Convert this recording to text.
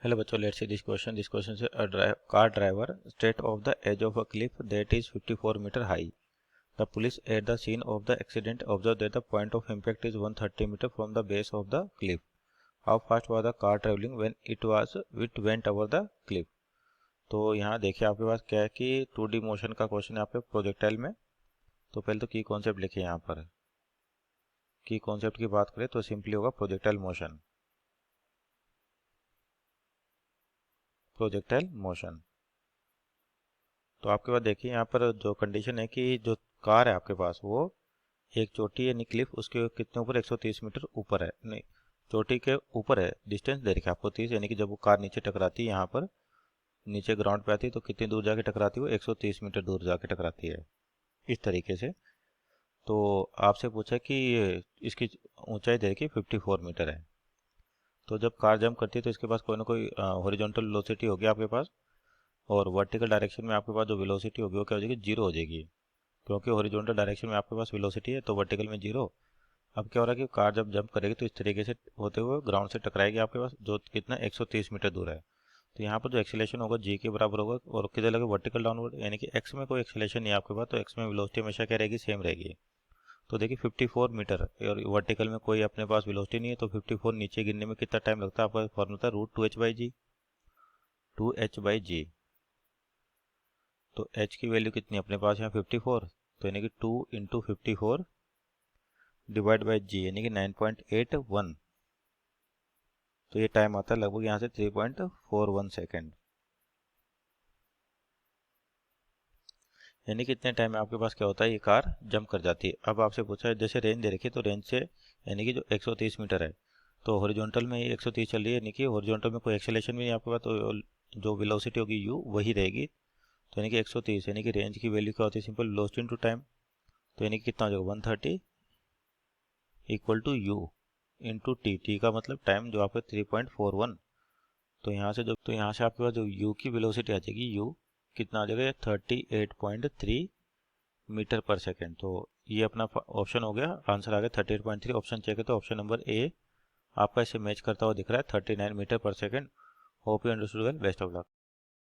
Hello बच्चों, let's see this question. This question is a car driver straight off the edge of a cliff that is 54 meter high. The police at the scene of the accident observed that the point of impact is 130 meter from the base of the cliff. How fast was the car traveling when it went over the cliff? तो यहाँ देखिए आपके पास क्या है कि 2D motion का question है यहाँ पे प्रोजेक्टाइल में। तो पहले तो की कॉन्सेप्ट लिखिए यहाँ पर। की कॉन्सेप्ट की बात करें तो सिंपली होगा प्रोजेक्टाइल मोशन। Projectile motion. तो आपके पास देखिए यहाँ पर जो कंडीशन है कि जो कार है आपके पास वो एक चोटी यानी क्लिफ उसके कितने ऊपर 130 मीटर ऊपर है, नहीं चोटी के ऊपर है। डिस्टेंस दे रखा है आपको 30, यानी कि जब वो कार नीचे टकराती है यहाँ पर नीचे ग्राउंड पे आती है तो कितनी दूर जाके टकराती है, वो 130 मीटर दूर जाके टकराती है इस तरीके से। तो आपसे पूछा कि इसकी ऊंचाई दे रखी है 54 मीटर है। तो जब कार जंप करती है तो इसके पास कोई ना कोई हॉरिजॉन्टल वेलोसिटी होगी आपके पास, और वर्टिकल डायरेक्शन में आपके पास जो वेलोसिटी होगी वो क्या हो जाएगी, जीरो हो जाएगी। क्योंकि हॉरिजॉन्टल डायरेक्शन में आपके पास वेलोसिटी है तो वर्टिकल में जीरो। अब क्या हो रहा है कि कार जब जंप करेगी तो इस तरीके से होते हुए ग्राउंड से टकराएगी आपके पास, जो कितना 130 मीटर दूर है। तो यहाँ पर जो एक्सीलरेशन होगा जी के बराबर होगा, और किधर लगे वर्टिकल डाउनवर्ड, यानी कि एक्स में कोई एक्सीलरेशन नहीं है आपके पास, तो एक्स में वेलोसिटी हमेशा क्या रहेगी, सेम रहेगी। तो देखिए 54 मीटर और वर्टिकल में कोई अपने पास वेलोसिटी नहीं है, तो 54 नीचे गिरने में कितना टाइम लगता है, आपका फॉर्मूला था √2h/g। 2h/g। तो h की वैल्यू कितनी अपने पास यहाँ 54, तो यानी कि 2 इंटू 54 डिवाइड बाई जी यानी कि 9.81। तो ये टाइम आता है लगभग यहाँ से 3.41 सेकेंड। यानी कि इतने टाइम में आपके पास क्या होता है, ये कार जंप कर जाती है। अब आपसे पूछा है जैसे रेंज दे रखी है, तो रेंज से यानी कि जो 130 मीटर है तो हॉरिजॉन्टल में ये 130 चल रही है, यानी कि हॉरिजॉन्टल में कोई एक्सेलेरेशन भी नहीं आपके पास, तो जो वेलोसिटी होगी u वही रहेगी। तो यानी कि 130 यानी कि रेंज की वैल्यू क्या होती है, सिंपल वेलोसिटी इनटू टाइम। तो यानी कि कितना हो जाएगा 130 equal to u into T का मतलब टाइम जो आपका 3.41। तो यहाँ से आपके पास जो u की वेलोसिटी आ जाएगी, u कितना आ जाएगा 38.3 मीटर पर सेकेंड। तो ये अपना ऑप्शन हो गया, आंसर आ गया 38.3। ऑप्शन चेक है तो ऑप्शन नंबर ए आपका इसे मैच करता हुआ दिख रहा है 39 मीटर पर second. Hope you understood well, best of luck.